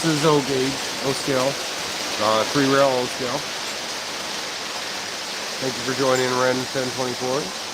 This is O gauge, O scale, 3-rail O scale. Thank you for joining Ren 1024.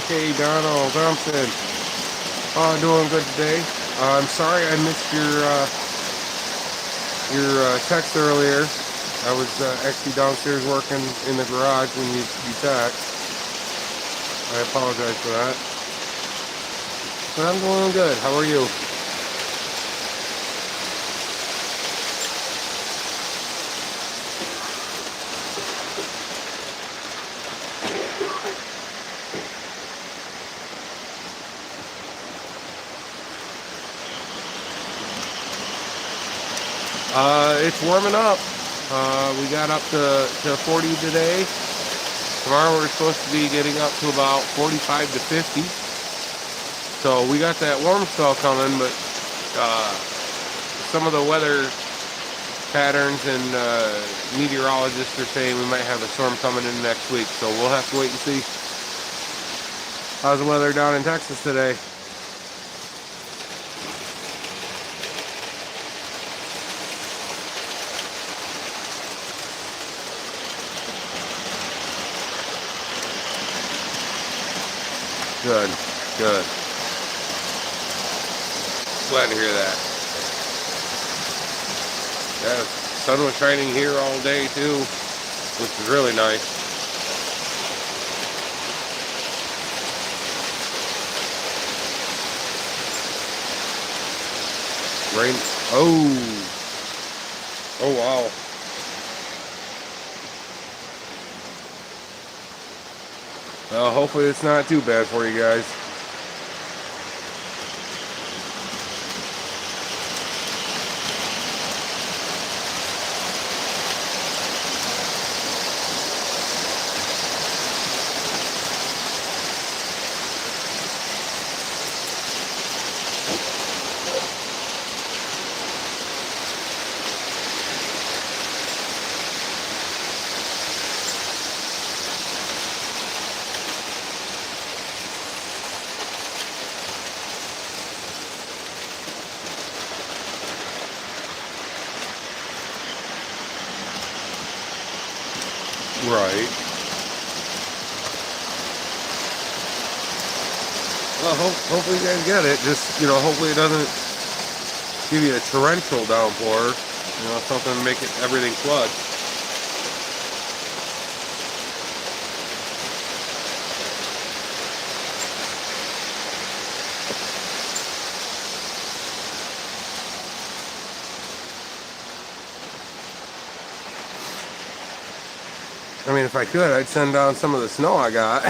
Hey, Donald Thompson. Doing good today. I'm sorry I missed your text earlier. I was actually downstairs working in the garage when you text. I apologize for that. But I'm doing good. How are you? It's warming up. We got up to 40 today. Tomorrow we're supposed to be getting up to about 45 to 50. So we got that warm spell coming, but some of the weather patterns and meteorologists are saying we might have a storm coming in next week. So we'll have to wait and see. How's the weather down in Texas today? Good, good. Glad to hear that. Yeah, sun was shining here all day too, which is really nice. Rain. Oh wow. Well, hopefully it's not too bad for you guys. Right. Well, hopefully you guys get it. Just, hopefully it doesn't give you a torrential downpour. Something to make everything flood. I mean, if I could, I'd send down some of the snow I got.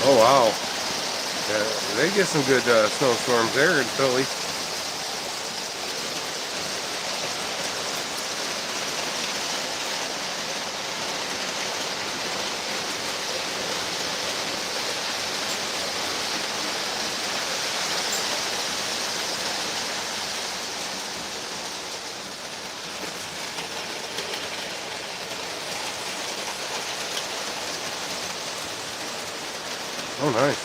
Oh wow. Yeah, they get some good snowstorms there in Philly. Oh, nice.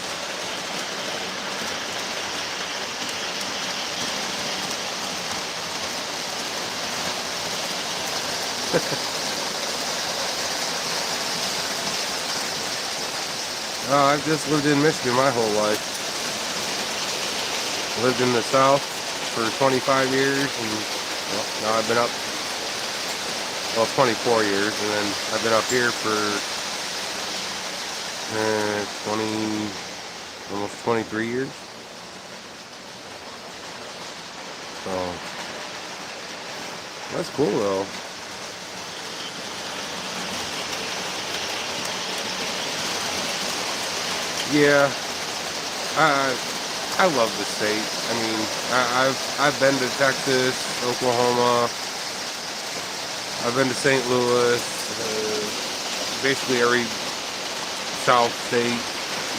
I've just lived in Michigan my whole life. Lived in the South for 25 years, and now I've been up, 24 years, and then I've been up here for 20, almost 23 years. So, that's cool though. Yeah, I I love the state. I mean, I've been to Texas, Oklahoma. I've been to St. Louis, basically every South state,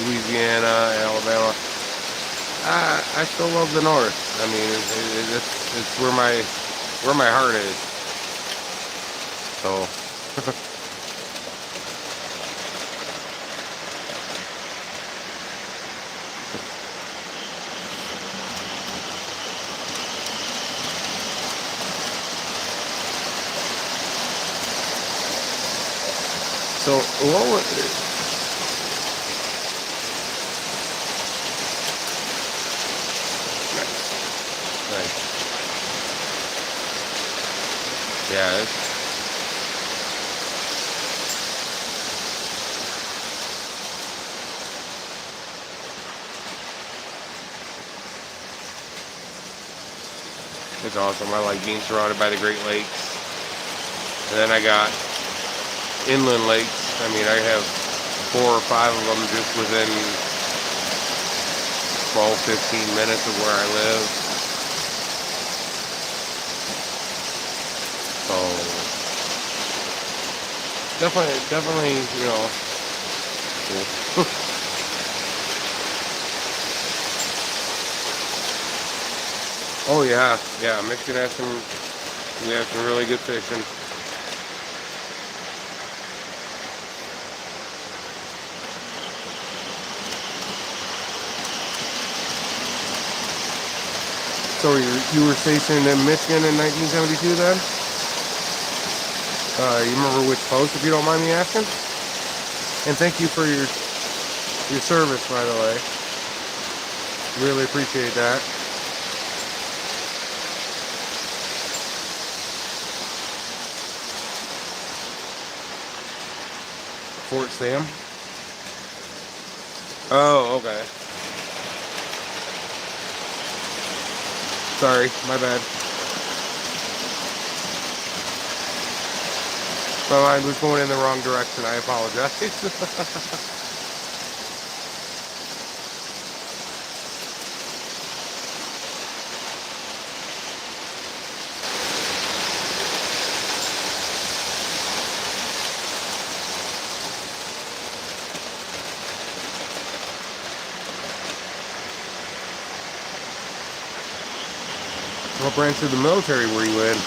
Louisiana, Alabama. I still love the North. I mean, it's where my heart is. So, so what was, nice. Yeah, it's awesome. I like being surrounded by the Great Lakes, and then I got inland lakes. I mean, I have 4 or 5 of them just within 12, 15 minutes of where I live. So definitely, cool. Oh yeah, yeah. Michigan has some. We have some really good fishing. So you were stationed in Michigan in 1972 then? You remember which post, if you don't mind me asking? And thank you for your service, by the way. Really appreciate that. Fort Sam. Oh, okay. Sorry, my bad. My mind was going in the wrong direction. I apologize. What branch of the military were you in?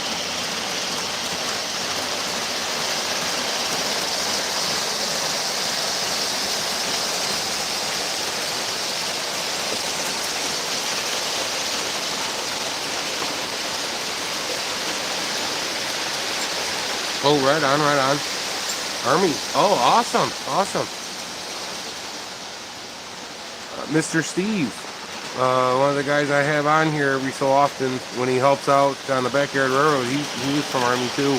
Oh, right on, right on. Army. Oh, awesome, awesome. Mr. Steve, one of the guys I have on here every so often when he helps out on the Backyard Railroad, he was from Army too.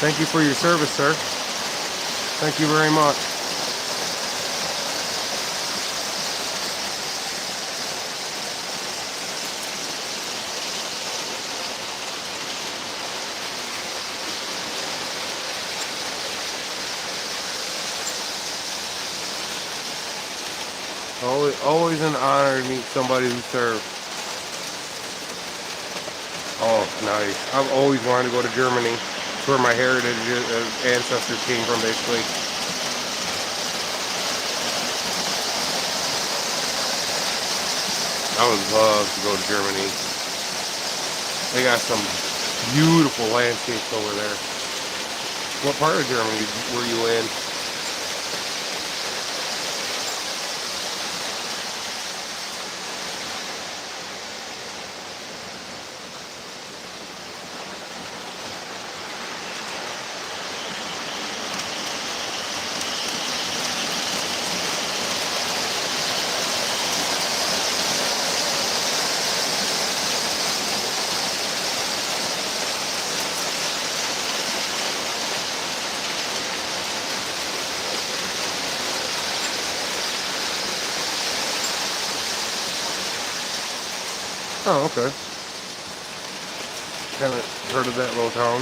Thank you for your service, sir. Thank you very much. Always an honor to meet somebody who served. Oh, nice. I've always wanted to go to Germany. It's where my heritage ancestors came from, basically. I would love to go to Germany. They got some beautiful landscapes over there. What part of Germany were you in? Oh, okay. Haven't heard of that little town.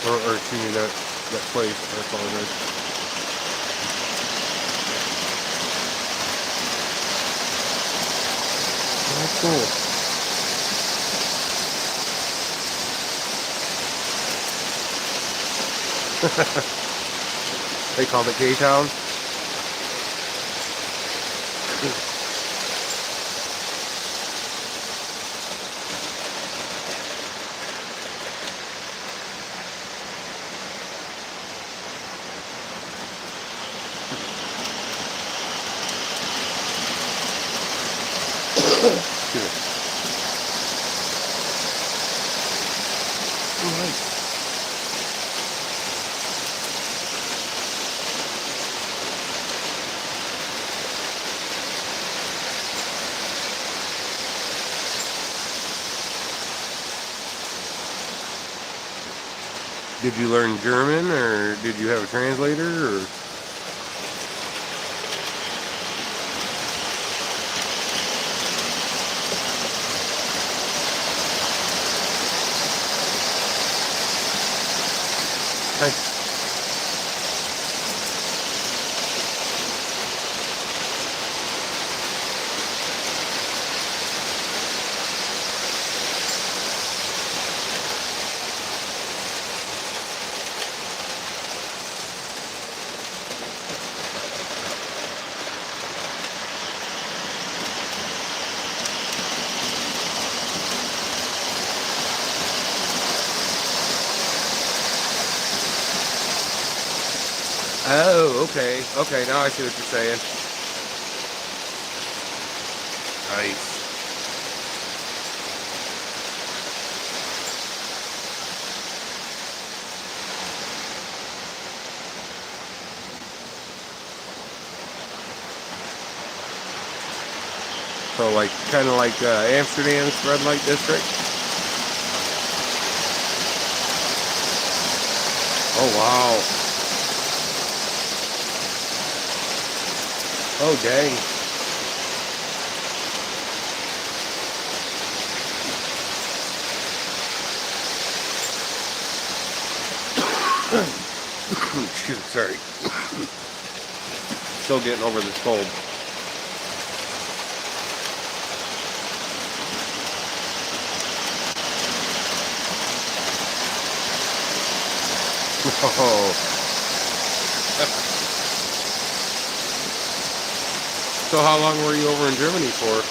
Or excuse me, that place. I apologize. Cool. They called it K-Town. Did you learn German, or did you have a translator, or? Nice. Oh, okay. Okay, now I see what you're saying. Nice. So, like, kind of like Amsterdam's red light district. Oh, wow. Oh, dang. Shoot, sorry. Still getting over this cold. Oh. So how long were you over in Germany for?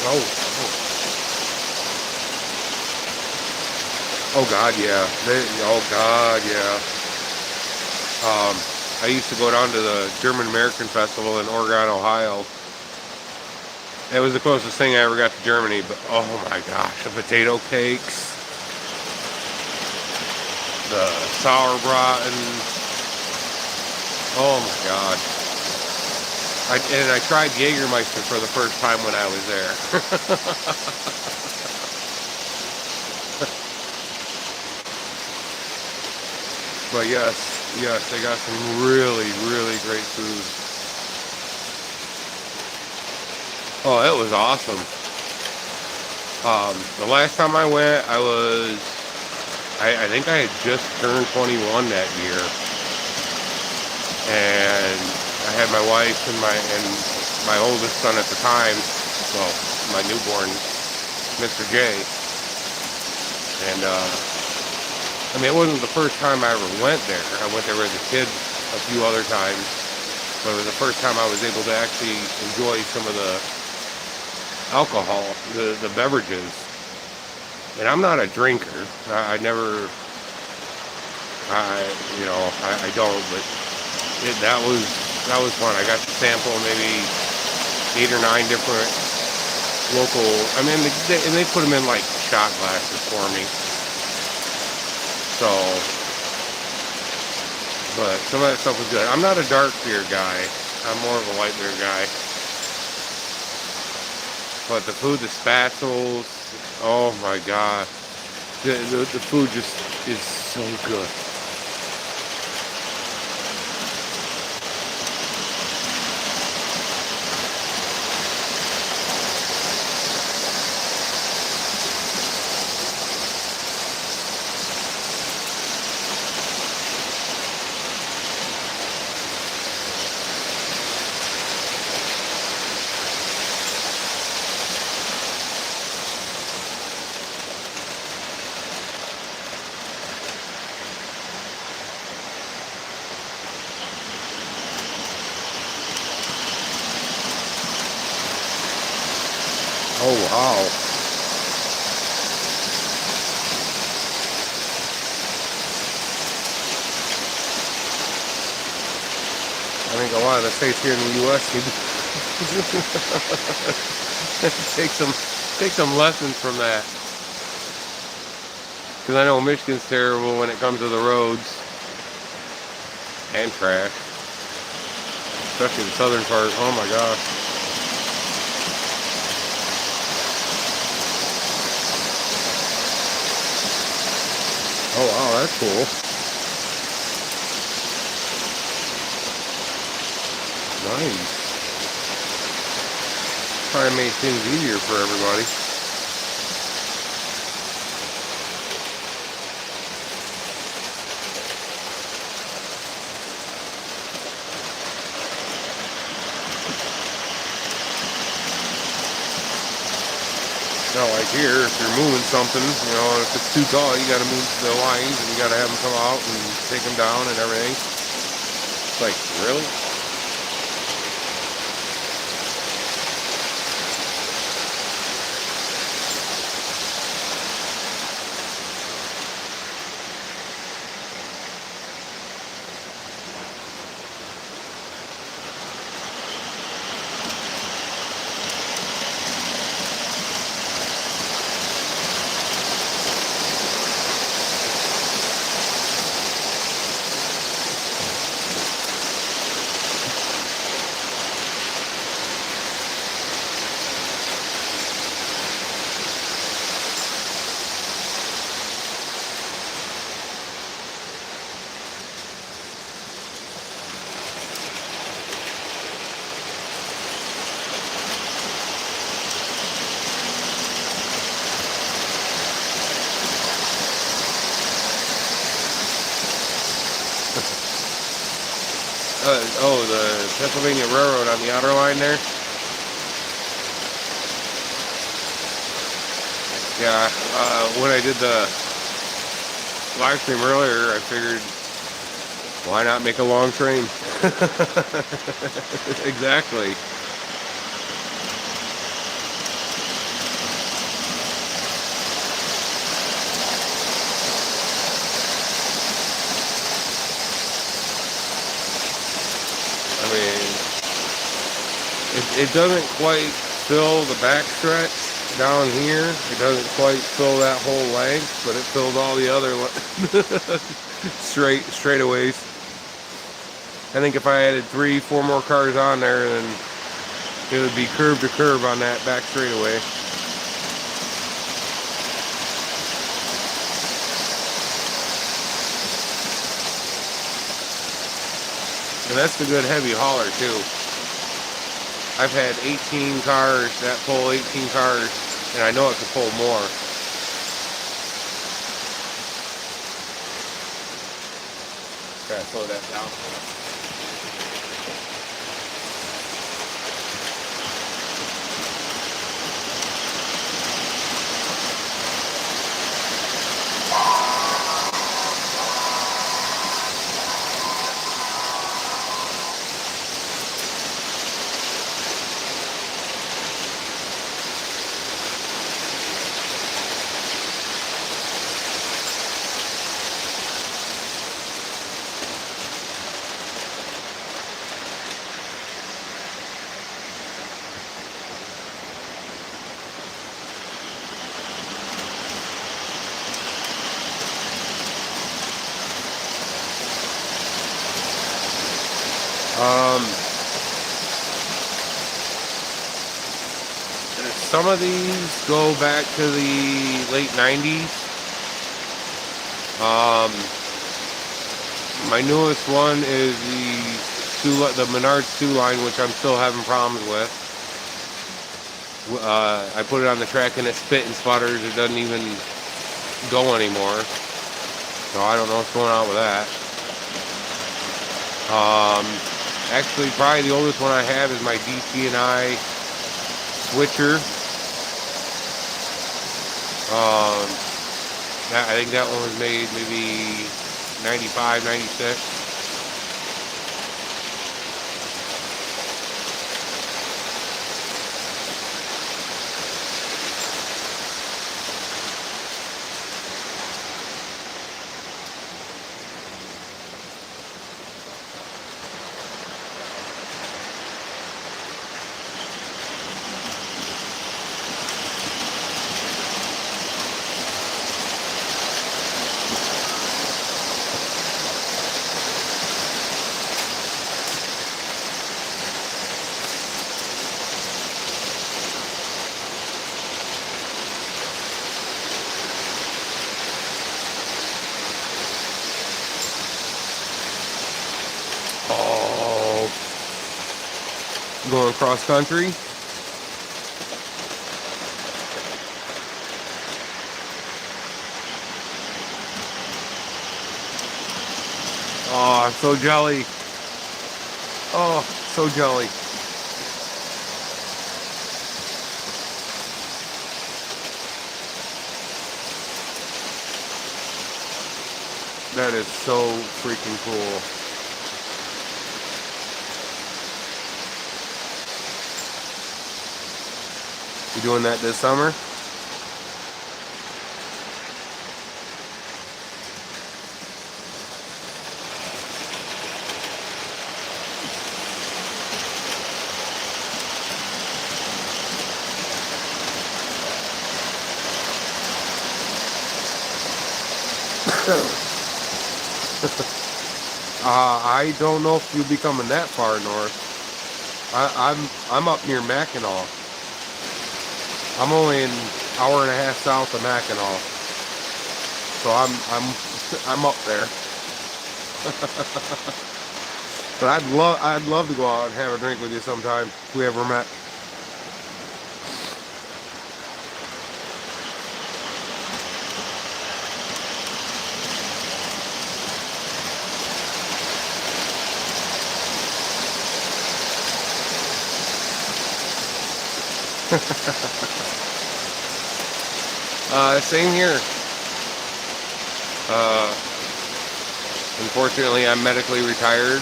Oh. Oh God, yeah. Oh God, yeah. I used to go down to the German American Festival in Oregon, Ohio. It was the closest thing I ever got to Germany, but oh my gosh, the potato cakes, the sauerbraten. Oh my gosh. I tried Jägermeister for the first time when I was there. But yes, they got some really, really great food. Oh, it was awesome. The last time I went, I think I had just turned 21 that year. And I had my wife and my oldest son at the time, well, my newborn, Mr. J. And I mean, it wasn't the first time I ever went there. I went there as a kid a few other times, but it was the first time I was able to actually enjoy some of the alcohol, the beverages. And I'm not a drinker. I never, I don't, but that was fun. I got to sample maybe 8 or 9 different local. I mean, they put them in like shot glasses for me. So, but some of that stuff was good. I'm not a dark beer guy. I'm more of a light beer guy. But the food, the spatzels, Oh my god. The food just is so good. Oh wow. I think a lot of the states here in the U.S. need take some lessons from that. Because I know Michigan's terrible when it comes to the roads and trash, especially the southern part. Oh my gosh. Oh wow, that's cool. Nice. Probably made things easier for everybody. Not like here, if you're moving something, you know, if it's too tall, you got to move the lines and you got to have them come out and take them down and everything. It's like, really? Oh, the Pennsylvania Railroad on the outer line there? Yeah, when I did the live stream earlier, I figured, why not make a long train? Exactly. I mean, it doesn't quite fill the back stretch down here. It doesn't quite fill that whole length, but it fills all the other straightaways. I think if I added 3-4 more cars on there, then it would be curb to curb on that back straightaway. And that's the good heavy hauler too. I've had 18 cars that pull 18 cars, and I know it could pull more. Gotta slow that down. Let's Some of these go back to the late 90s. My newest one is the Menards Sioux line, which I'm still having problems with. I put it on the track and it spit and sputters. It doesn't even go anymore. So I don't know what's going on with that. Actually, probably the oldest one I have is my DT&I switcher. I think that one was made maybe 95, 96. Oh, going cross country. Oh, I'm so jelly. Oh, so jelly. That is so freaking cool. You doing that this summer? I don't know if you'll be coming that far north. I'm up near Mackinac. I'm only an hour and a half south of Mackinac, so I'm up there. But I'd love to go out and have a drink with you sometime if we ever met. Same here. Unfortunately, I'm medically retired,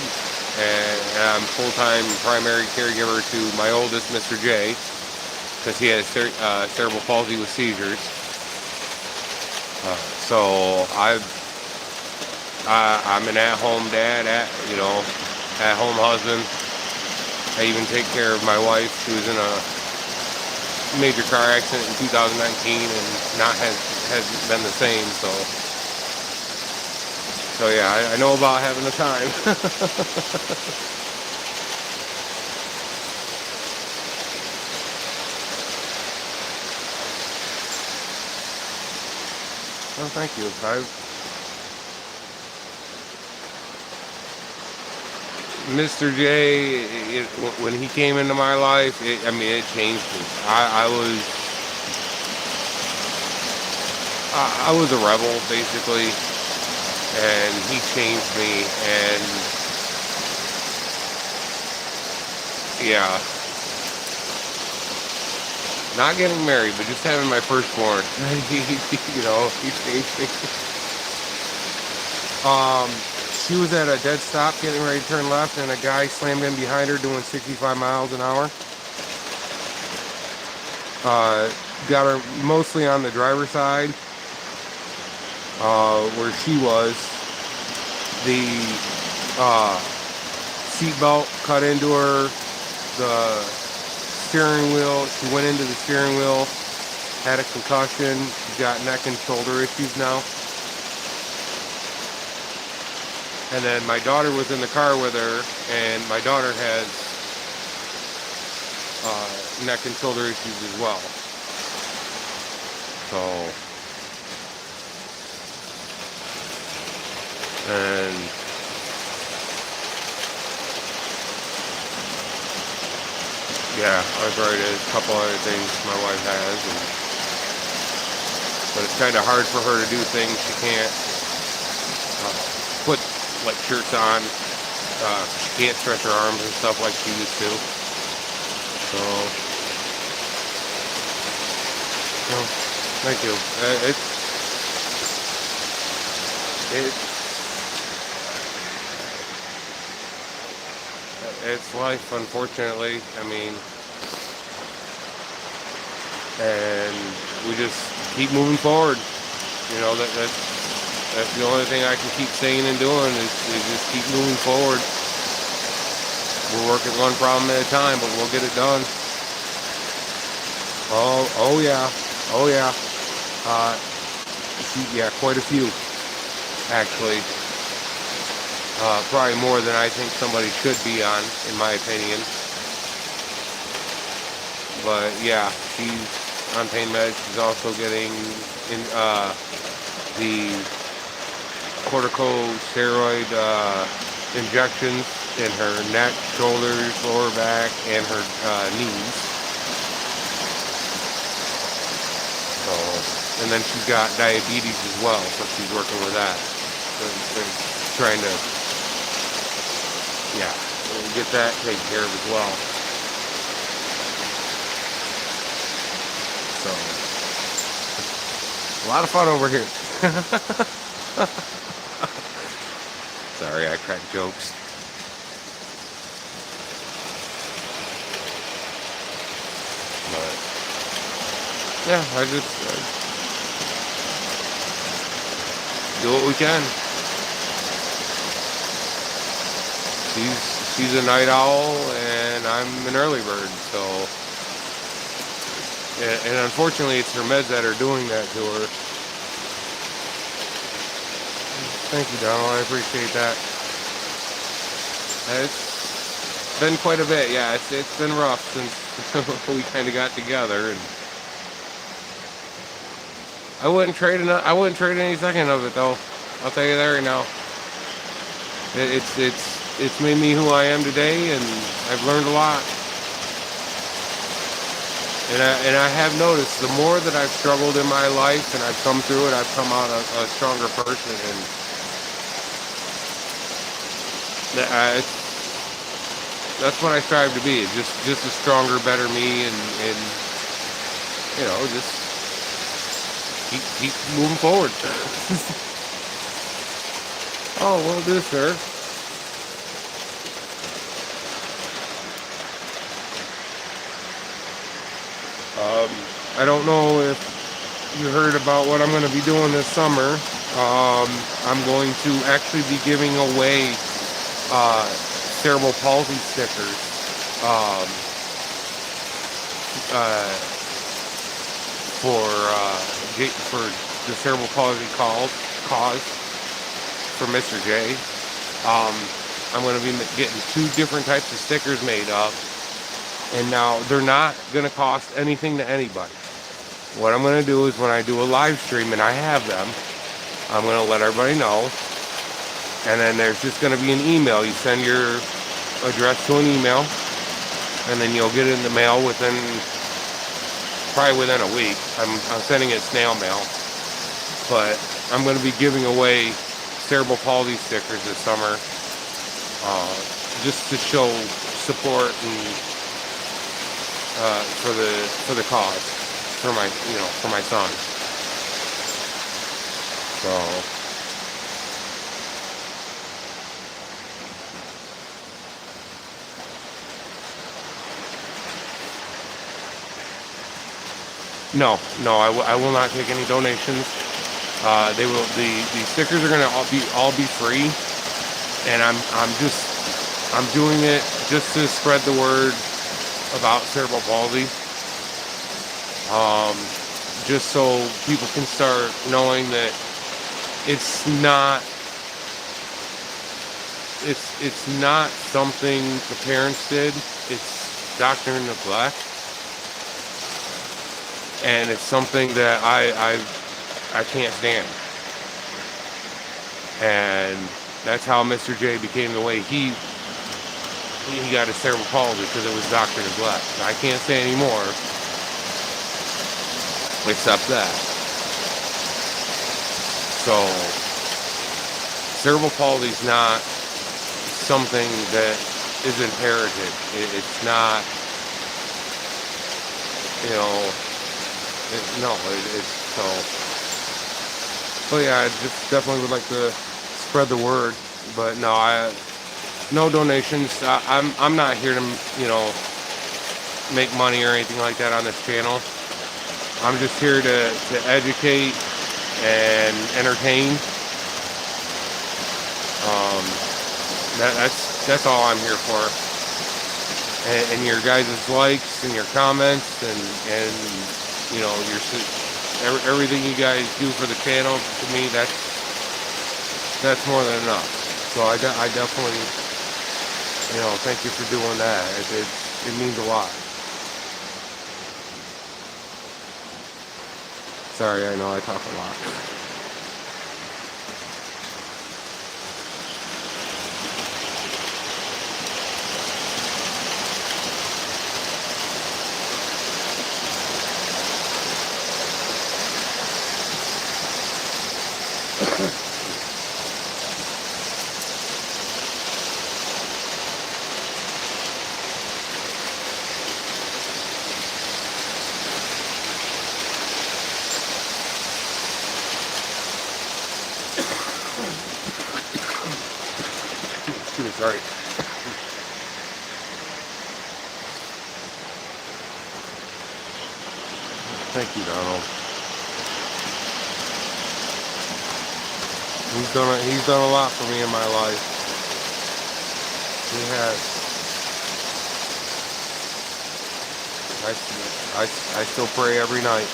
and I'm full-time primary caregiver to my oldest, Mr. J, because he has cerebral palsy with seizures. So I'm an at-home dad, at-home husband. I even take care of my wife, who's in a major car accident in 2019 and hasn't been the same. So yeah, I know about having the time. Well, thank you. Mr. J, when he came into my life, it changed me. I was a rebel, basically, and he changed me, and yeah, not getting married, but just having my firstborn, he changed me. She was at a dead stop getting ready to turn left, and a guy slammed in behind her doing 65 miles an hour. Got her mostly on the driver's side, where she was. The seatbelt cut into her. The steering wheel, she went into the steering wheel, had a concussion. She's got neck and shoulder issues now. And then my daughter was in the car with her, and my daughter has neck and shoulder issues as well. So, and yeah, arthritis, a couple other things my wife has, but it's kind of hard for her to do things. She can't put like shirts on. She can't stretch her arms and stuff like she used to. So, thank you. It's life, unfortunately. I mean, and we just keep moving forward. You know, that's the only thing I can keep saying and doing is just keep moving forward. We're working one problem at a time, but we'll get it done. Oh yeah. Yeah, quite a few, actually. Probably more than I think somebody should be on, in my opinion. But yeah, she's on pain meds. She's also getting the corticosteroid injections in her neck, shoulders, lower back, and her knees. So, and then she's got diabetes as well, so she's working with that. So they're trying to, yeah, get that taken care of as well. So, a lot of fun over here. Sorry, I crack jokes. But yeah, I just do what we can. She's a night owl and I'm an early bird, so and unfortunately it's her meds that are doing that to her. Thank you, Donald. I appreciate that. It's been quite a bit, yeah. It's been rough since we kind of got together, and I wouldn't trade any second of it, though. I'll tell you that right now. It's made me who I am today, and I've learned a lot. And I have noticed the more that I've struggled in my life and I've come through it, I've come out a stronger person. And that's what I strive to be. Just a stronger, better me, and you know, just keep moving forward. Oh, will do, sir. I don't know if you heard about what I'm going to be doing this summer. I'm going to actually be giving away cerebral palsy stickers for the cerebral palsy cause for Mr. J. I'm going to be getting 2 different types of stickers made up. And now they're not going to cost anything to anybody. What I'm going to do is when I do a live stream and I have them, I'm going to let everybody know. And then there's just going to be an email. You send your address to an email, and then you'll get it in the mail probably within a week. I'm sending it snail mail. But I'm going to be giving away cerebral palsy stickers this summer, just to show support and for the cause, for my son. So no, I will not take any donations. The stickers are gonna all be free, and I'm doing it just to spread the word about cerebral palsy, just so people can start knowing that it's not something the parents did. doctor neglect, and it's something that I can't stand. And that's how Mr. J became the way he got his cerebral palsy, because it was doctor neglect. I can't say anymore except that. So cerebral palsy is not something that is inherited. It's not, it's so. So yeah, I just definitely would like to spread the word. But no, no donations. I'm not here to make money or anything like that on this channel. I'm just here to educate and entertain. That's all I'm here for. And your guys' likes and your comments and everything you guys do for the channel, to me, that's more than enough. So I definitely, thank you for doing that. It means a lot. Sorry, I know I talk a lot. Sorry. Thank you, Donald. He's done a lot for me in my life. He has. I still pray every night.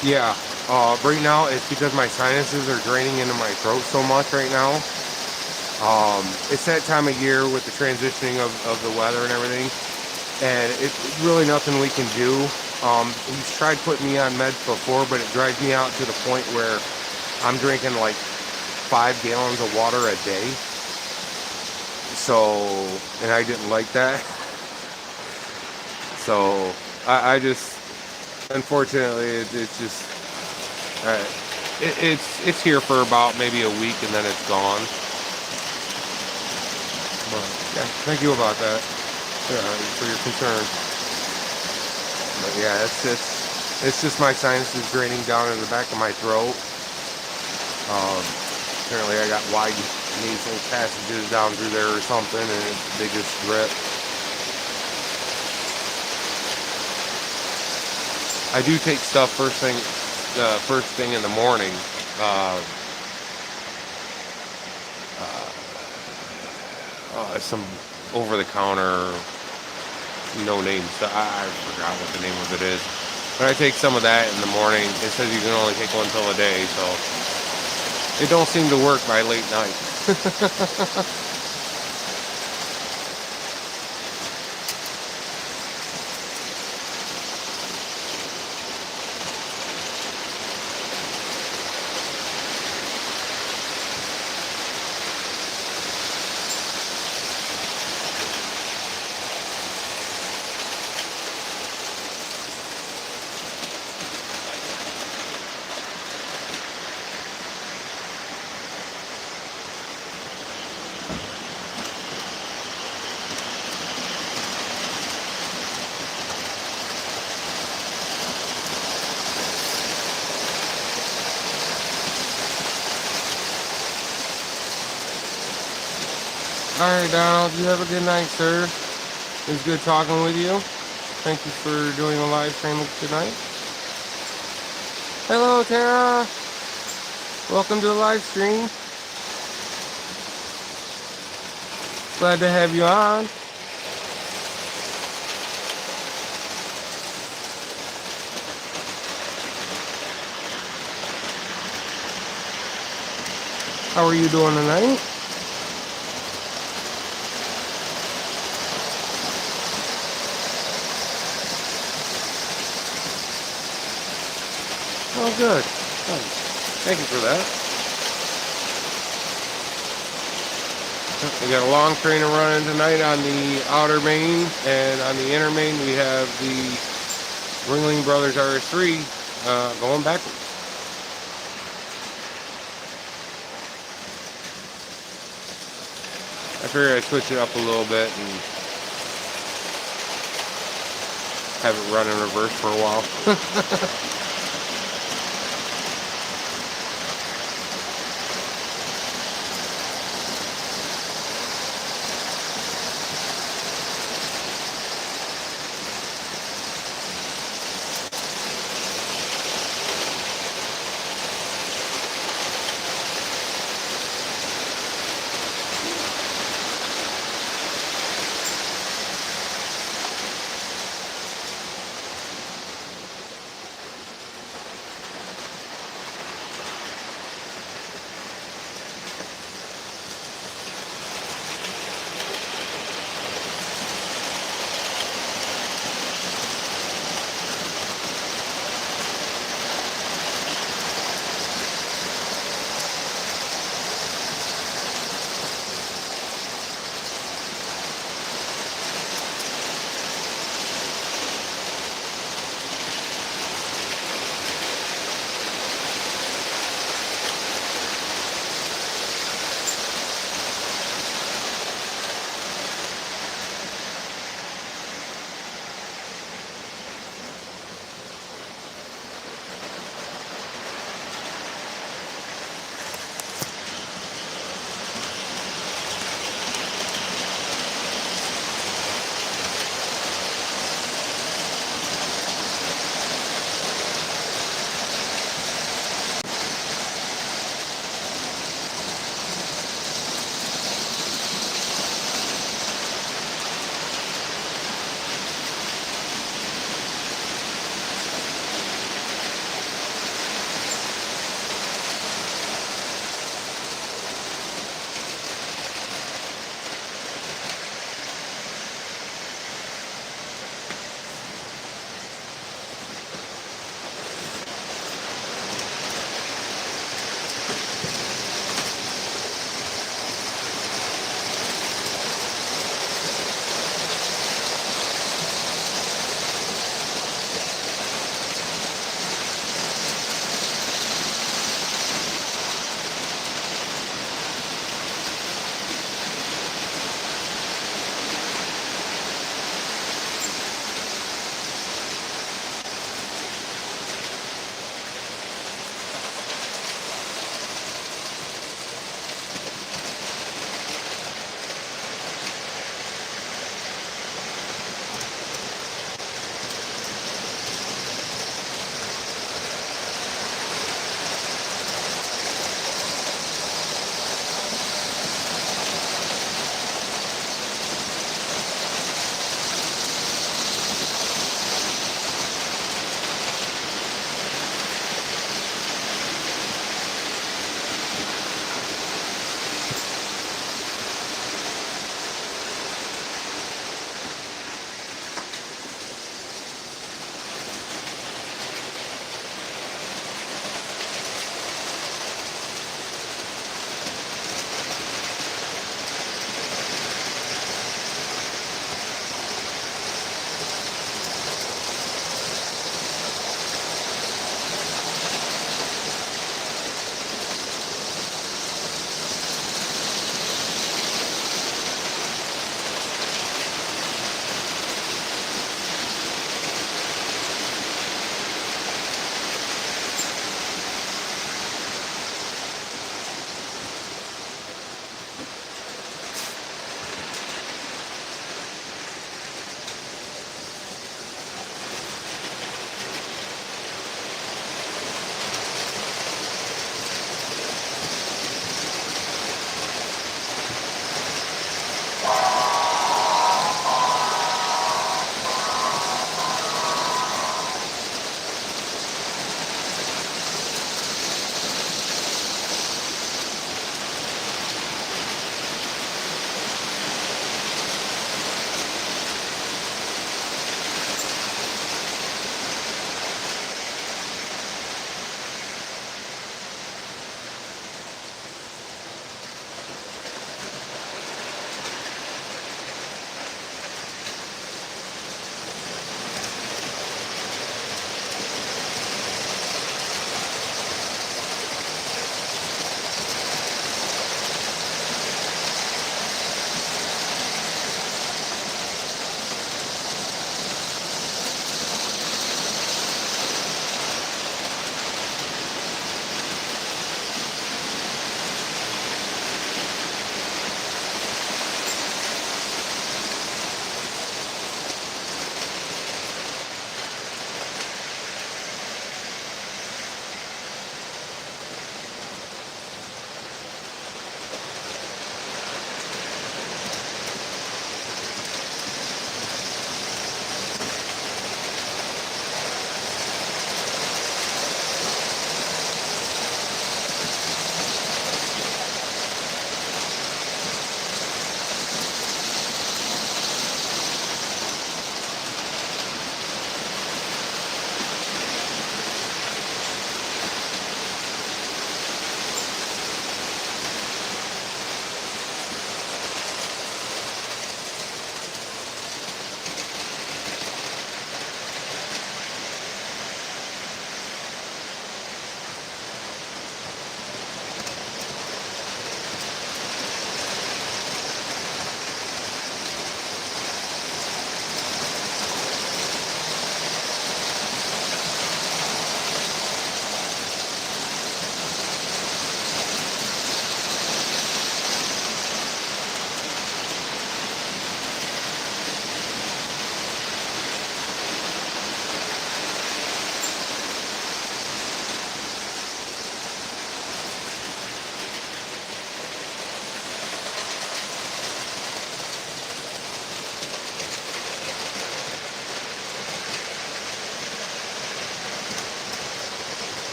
Yeah, right now it's because my sinuses are draining into my throat so much right now. It's that time of year with the transitioning of the weather and everything, and it's really nothing we can do. He's tried putting me on meds before, but it drives me out to the point where I'm drinking like 5 gallons of water a day. So, and I didn't like that. So, I just, unfortunately, it's just, it's here for about maybe a week and then it's gone. But yeah, thank you about that. Yeah, for your concern. But yeah, it's just my sinuses draining down in the back of my throat. Apparently I got wide nasal passages down through there or something, and they just drip. I do take stuff first thing in the morning. Some over-the-counter, no name stuff. I forgot what the name of it is. But I take some of that in the morning. It says you can only take one till a day, so it don't seem to work by late night. Alright, Donald, you have a good night, sir. It was good talking with you. Thank you for doing the live stream tonight. Hello, Tara. Welcome to the live stream. Glad to have you on. How are you doing tonight? Oh, good. Thank you for that. We got a long train running tonight on the outer main, and on the inner main we have the Ringling Brothers RS3 going backwards. I figured I'd switch it up a little bit and have it run in reverse for a while.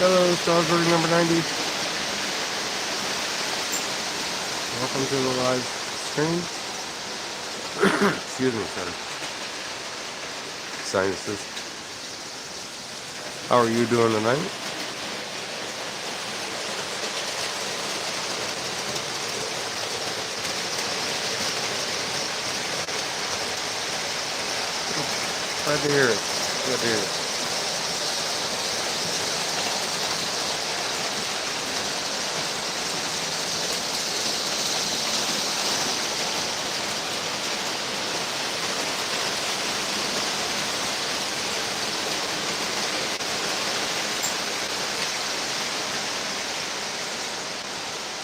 Hello, Strawberry number 90. Welcome to the live stream. Excuse me, sir. Sinuses. How are you doing tonight? Glad to hear it. Glad to hear it.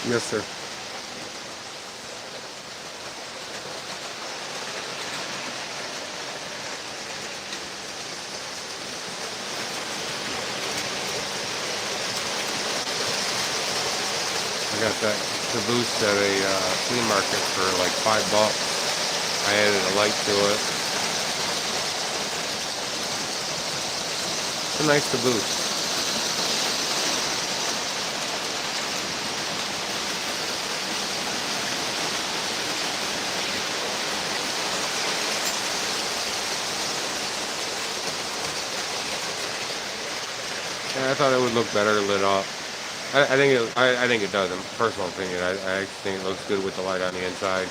Yes, sir. I got that caboose at a flea market for like $5. I added a light to it. It's a nice caboose. Yeah, I thought it would look better lit up. I think it does. In personal opinion, I think it looks good with the light on the inside.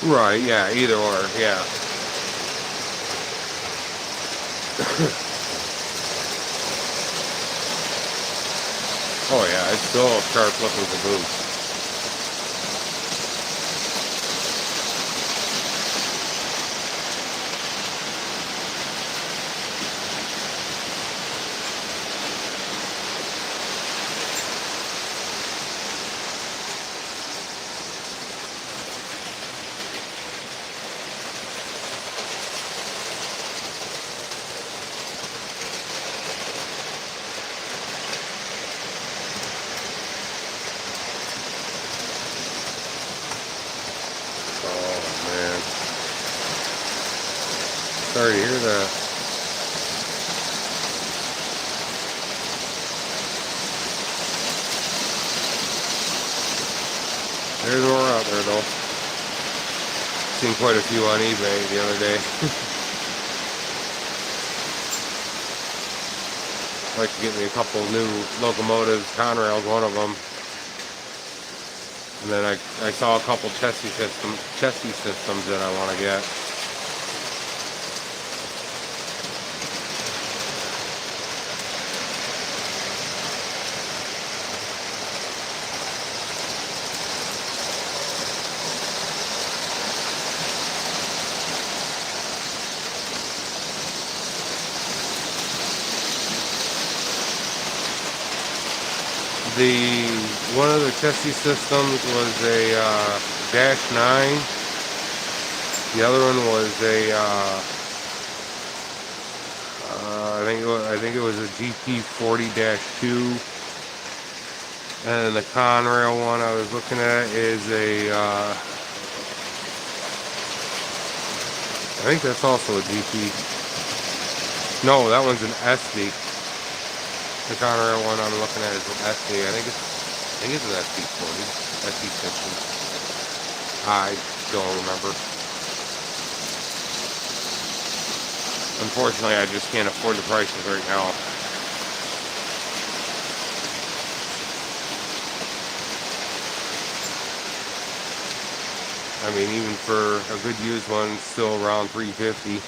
Right, yeah, either or, yeah. Oh yeah, it's still a sharp looking caboose. Oh man. Sorry to hear that. There's more out there though. Seen quite a few on eBay the other day. I'd like to get me a couple new locomotives, Conrail's one of them. And then I saw a couple chassis systems that I want to get. One of the chassis systems was a -9. The other one was a I think it was a GP40-2. And the Conrail one I was looking at is a I think that's also a GP. No, that one's an SD. The Conrail one I'm looking at is an SD. I think it's an SD40, SD50. I don't remember. Unfortunately, I just can't afford the prices right now. I mean, even for a good used one, it's still around $350.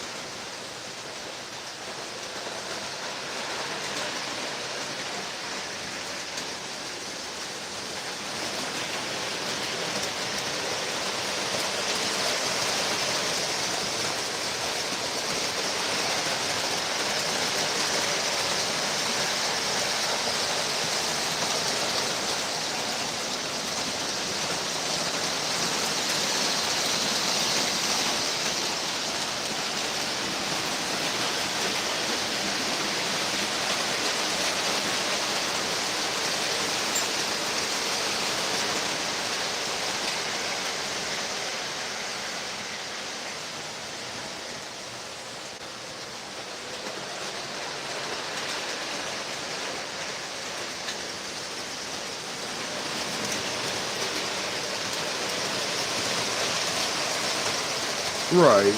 Right.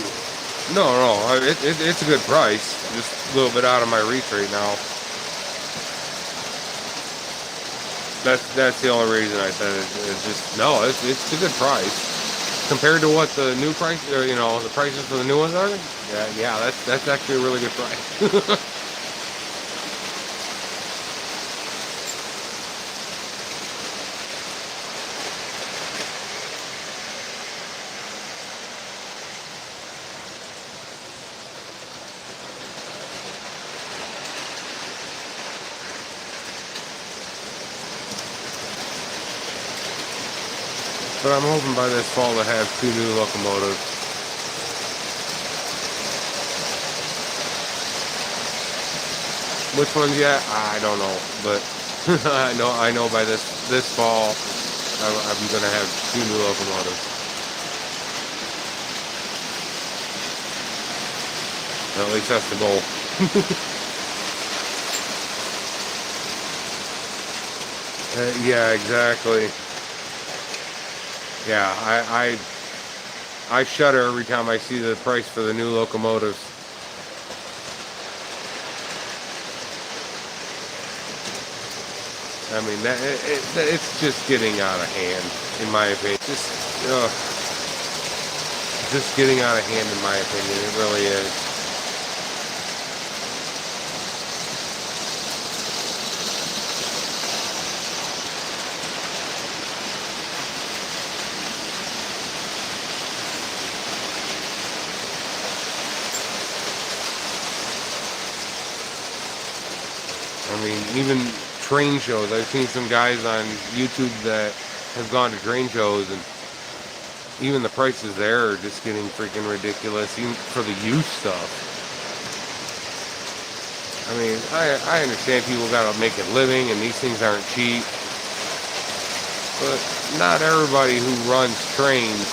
No. It's a good price. Just a little bit out of my reach right now. That's the only reason I said it. It's just no. It's a good price compared to what the new price, or the prices for the new ones are. Yeah. That's actually a really good price. But I'm hoping by this fall to have 2 new locomotives. Which ones yet? I don't know, but I know by this fall I'm gonna have 2 new locomotives. At least that's the goal. Yeah, exactly. Yeah, I shudder every time I see the price for the new locomotives. I mean, it's just getting out of hand, in my opinion. Just getting out of hand, in my opinion. It really is. I mean, even train shows. I've seen some guys on YouTube that have gone to train shows, and even the prices there are just getting freaking ridiculous, even for the used stuff. I mean, I understand people gotta make a living, and these things aren't cheap, but not everybody who runs trains,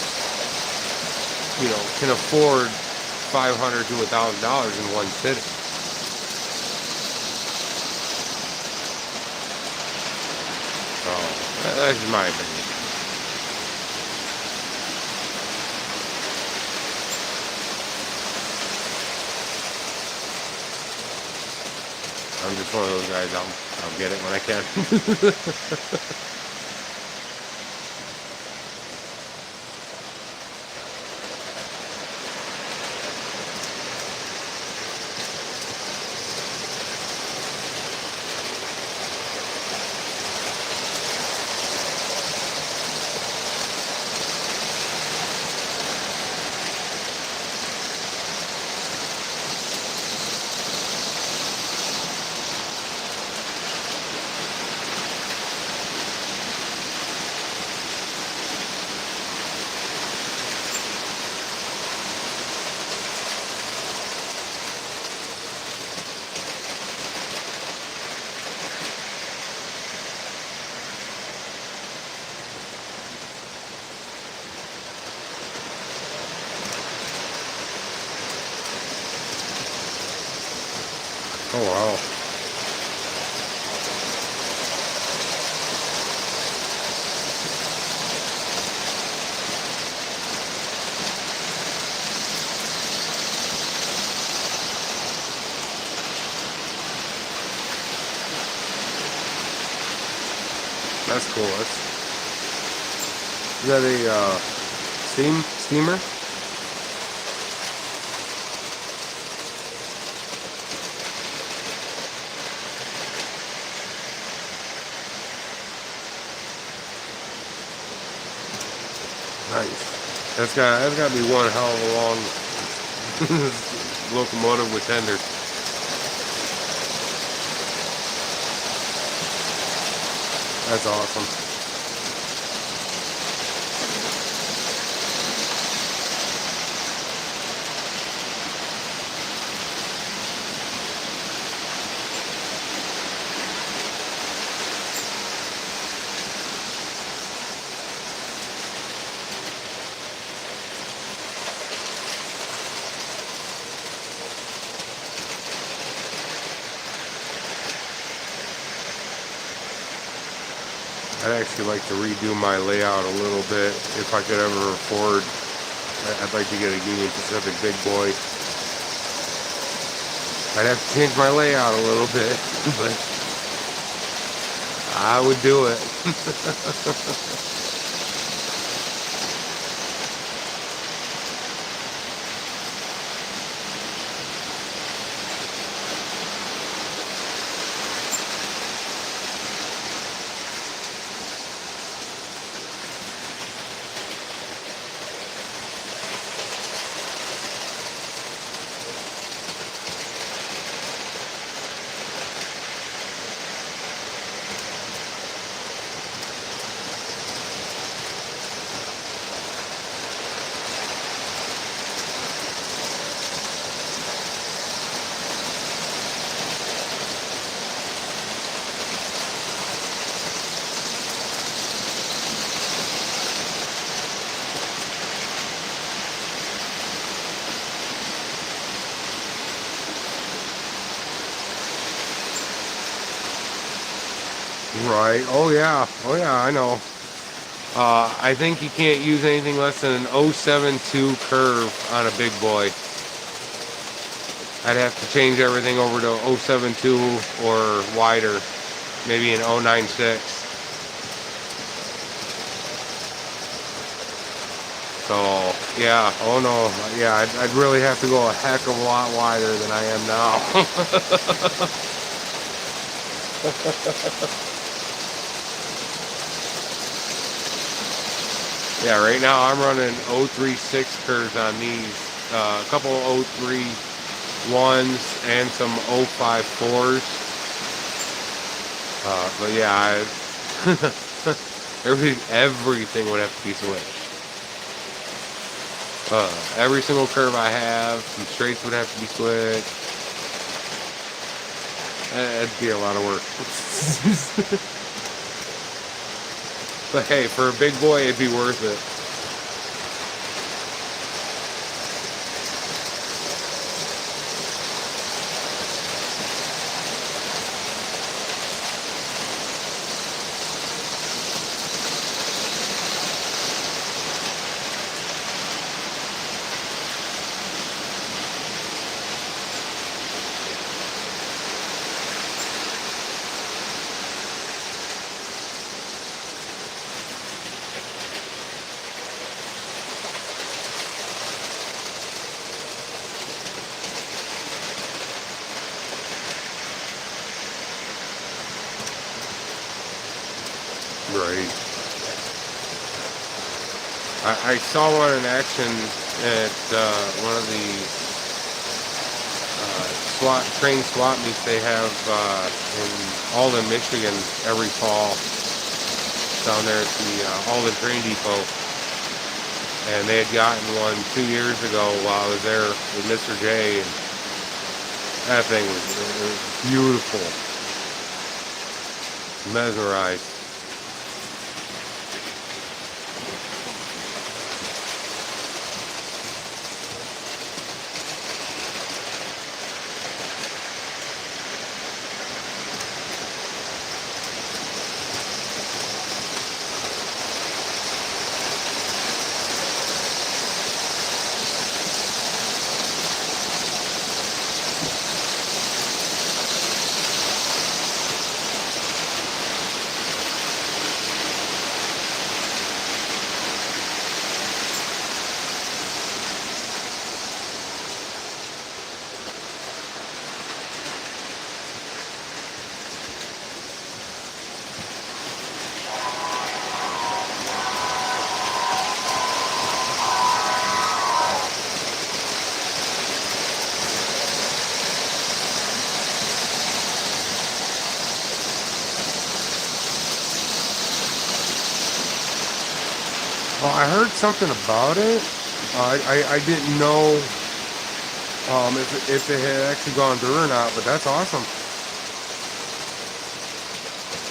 can afford $500 to $1,000 in one sitting. So that's just my opinion. I'm just one of those guys. I'll get it when I can. Oh wow. That's cool. Is that a steamer? Nice. That's got to be one hell of a long locomotive with tenders. That's awesome. I'd actually like to redo my layout a little bit if I could ever afford I'd like to get a Union Pacific big boy. I'd have to change my layout a little bit, but I would do it. Right. Oh yeah. Oh yeah, I know. I think you can't use anything less than an 0.72 curve on a big boy. I'd have to change everything over to 0.72 or wider, maybe an 0.96. So yeah, oh no, yeah, I'd really have to go a heck of a lot wider than I am now. Yeah, right now I'm running 0.36 curves on these, a couple 0.31s and some 0.54s. But yeah, everything would have to be switched. Every single curve I have, some straights would have to be switched. That'd be a lot of work. But hey, for a big boy, it'd be worth it. Right. I saw one in action at one of the train swap meets they have in Alden, Michigan every fall down there at the Alden Train Depot. And they had gotten one 2 years ago while I was there with Mr. J. And that thing was beautiful. Mesmerized. Well, I heard something about it. I didn't know if it had actually gone through or not, but that's awesome.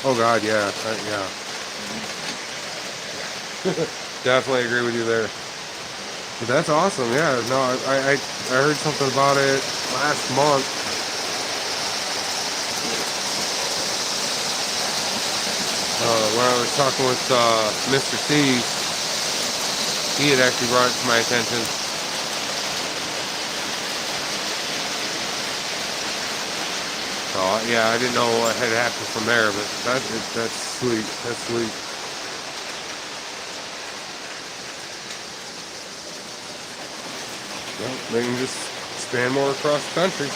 Oh God, yeah, yeah. Definitely agree with you there. But that's awesome. Yeah, no, I heard something about it last month. When I was talking with Mr. C. He had actually brought it to my attention. So yeah, I didn't know what had happened from there, but that's sweet. That's sweet. Well, they can just expand more across the country.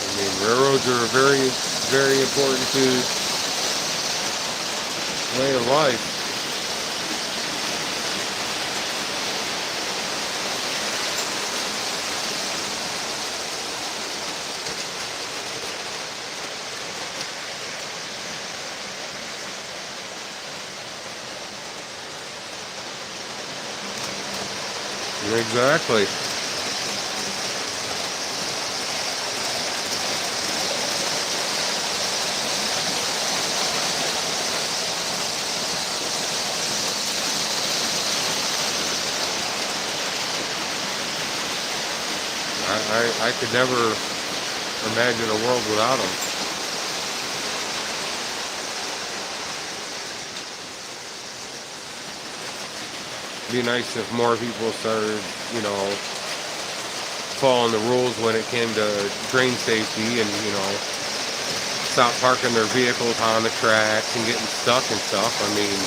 I mean, railroads are a very, very important way of life. Exactly. I could never imagine a world without them. It'd be nice if more people started, following the rules when it came to train safety and, stop parking their vehicles on the tracks and getting stuck and stuff. I mean,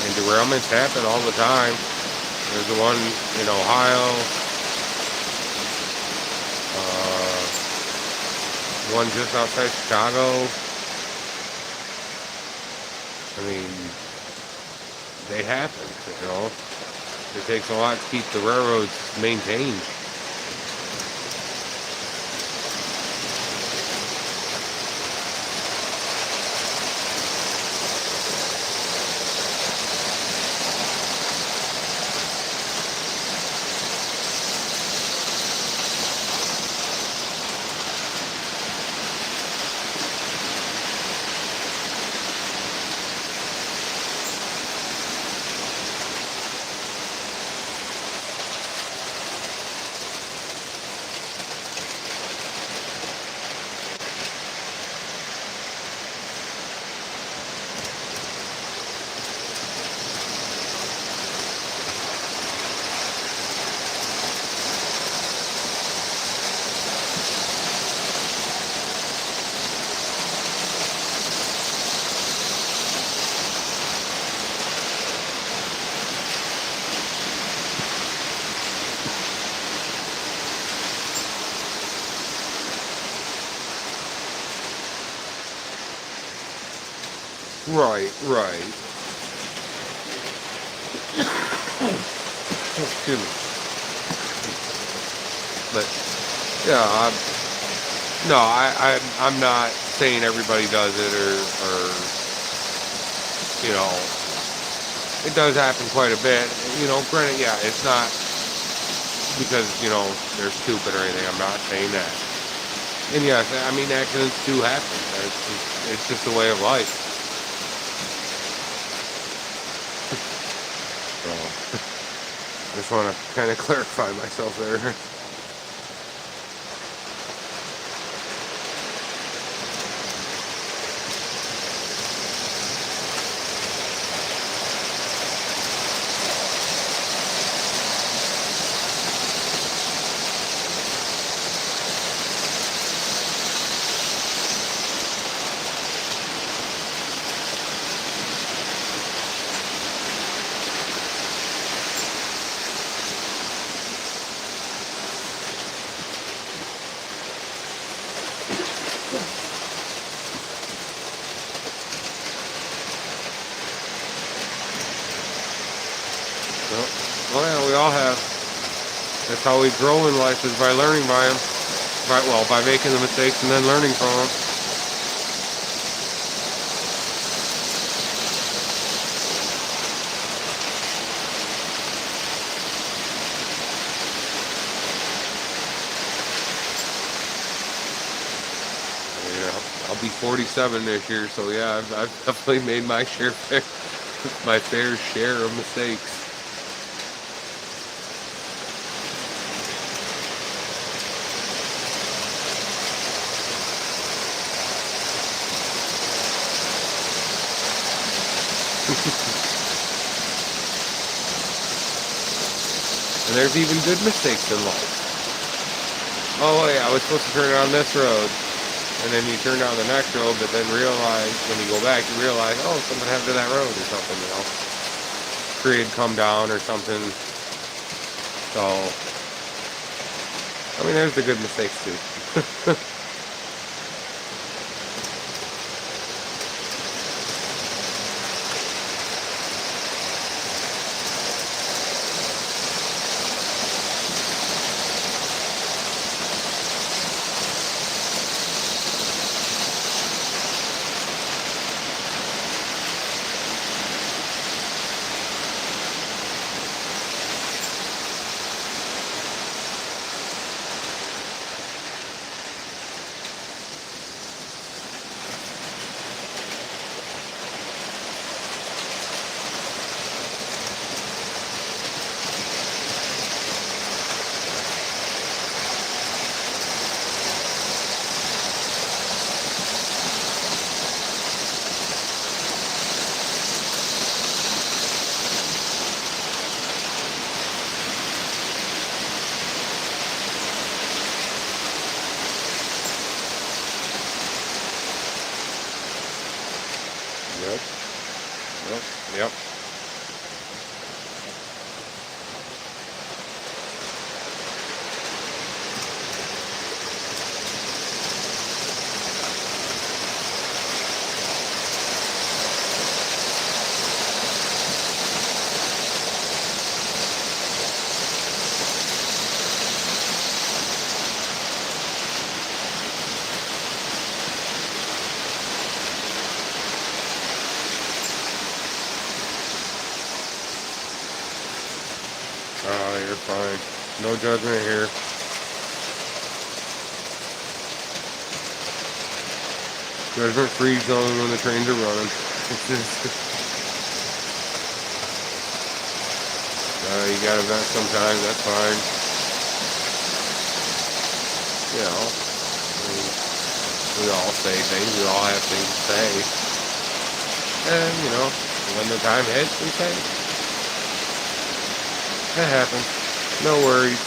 and derailments happen all the time. There's the one in Ohio, one just outside Chicago. I mean, they happen. It takes a lot to keep the railroads maintained. Right, right. Excuse me. But yeah, no, I'm not saying everybody does it or it does happen quite a bit. Granted, yeah, it's not because they're stupid or anything. I'm not saying that. And yes, I mean accidents do happen. It's just a way of life. So I just want to kind of clarify myself there. Well, yeah, we all have. That's how we grow in life, is by learning by them. By making the mistakes and then learning from them. I'll be 47 this year, so yeah, I've definitely made my share. My fair share of mistakes. And there's even good mistakes in life. Oh, yeah, I was supposed to turn on this road. And then you turn down the next road, but then realize, when you go back, you realize, oh, something happened to that road or something, you know. Tree had come down or something. So, I mean, there's the good mistakes too. Yep. Yep. Yep. Oh, you're fine. No judgment here. Judgment-free zone when the trains are running. It's just, you gotta vent sometimes, that's fine. You know, I mean, we all say things, we all have things to say. And, you know, when the time hits, we say it. That happens. No worries.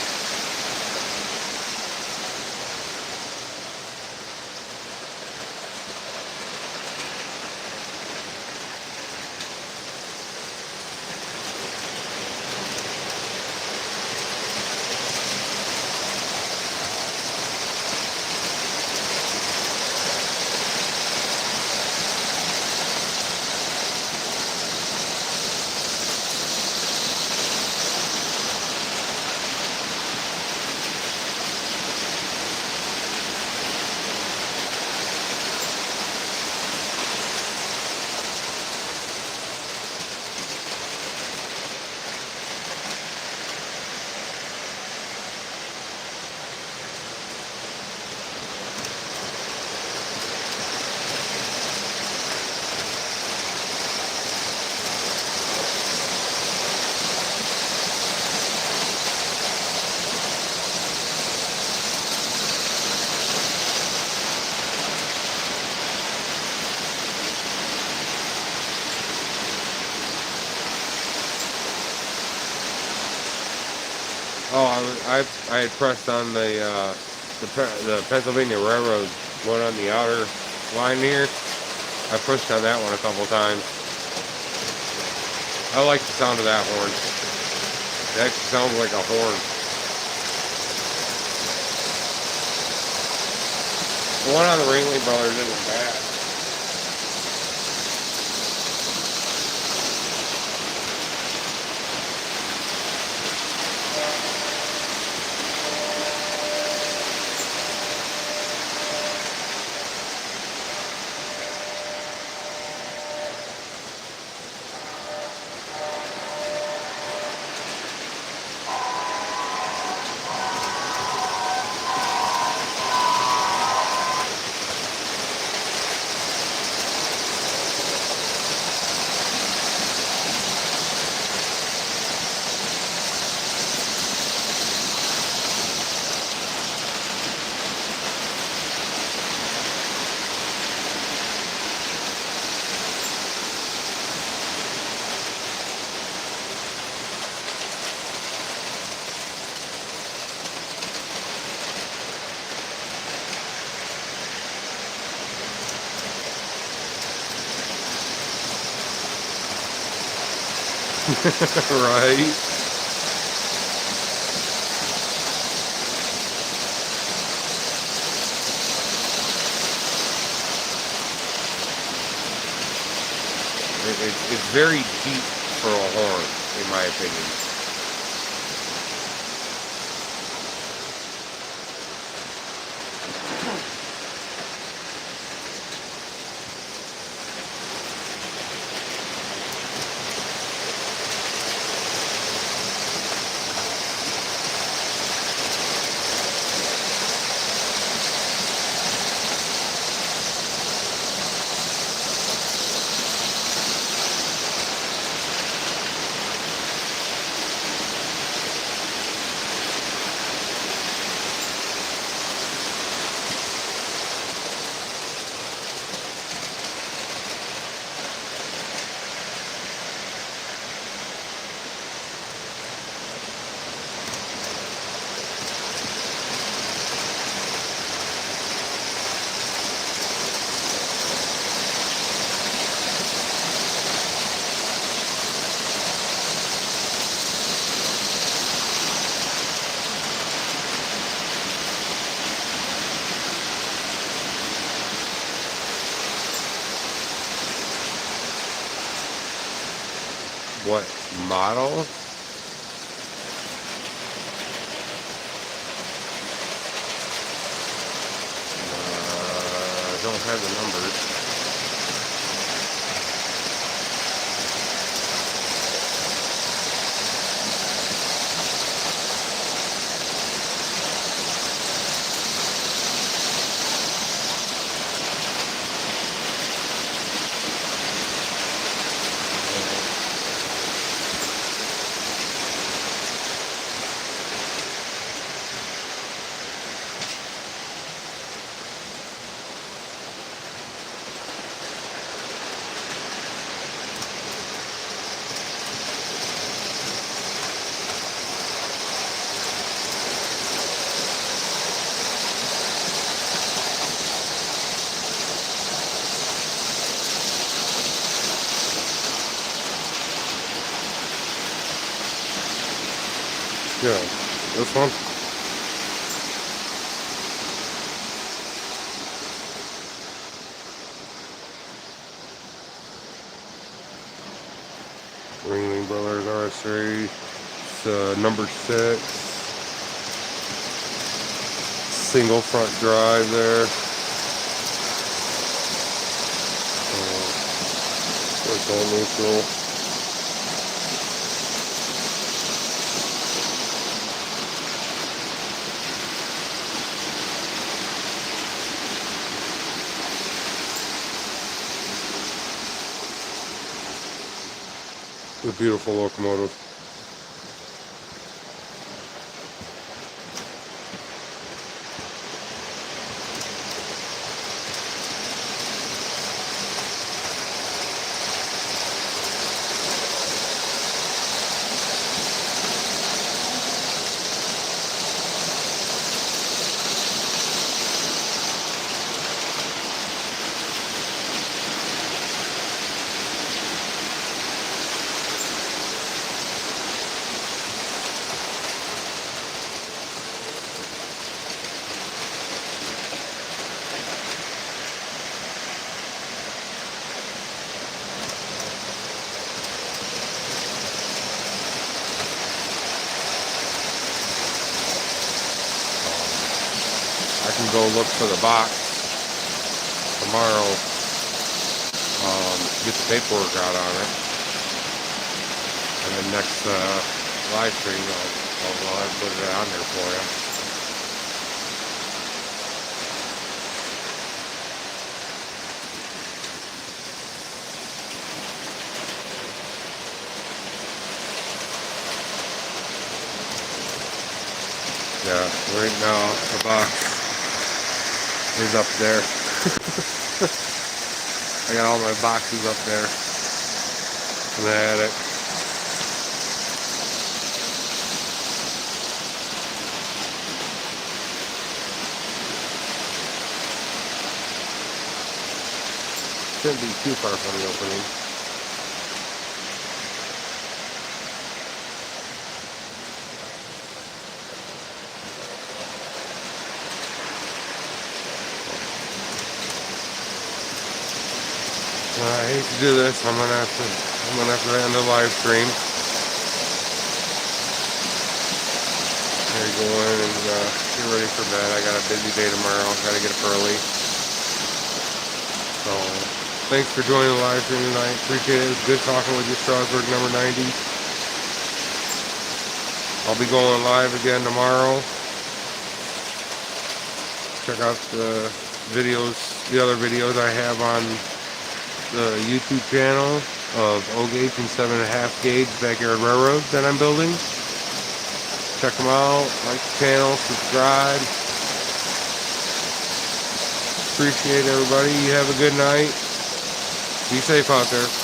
Oh, I had pressed on the Pennsylvania Railroad one on the outer line here. I pushed on that one a couple times. I like the sound of that horn. It actually sounds like a horn. The one on the Ringley Brothers isn't bad. Right? It's very deep for a horn, in my opinion. What model? I don't have the numbers. Yeah, this one. Ringling Brothers RS3. It's number 6. Single front drive there. It's all neutral. A beautiful locomotive. I can go look for the box tomorrow, get the paperwork out on it, and then next live stream I'll have to put it on there for you. Yeah, right now the box is up there. I got all my boxes up there in the attic. Shouldn't be too far from the opening. I hate to do this. I'm gonna have to end the live stream. There you go in and get ready for bed. I got a busy day tomorrow. Gotta get up early. So thanks for joining the live stream tonight. Appreciate it. It was good talking with you, Strasburg number 90. I'll be going live again tomorrow. Check out the videos, the other videos I have on the YouTube channel of O-gauge and 7.5 gauge backyard railroads that I'm building. Check them out, like the channel, subscribe. Appreciate everybody. You have a good night. Be safe out there.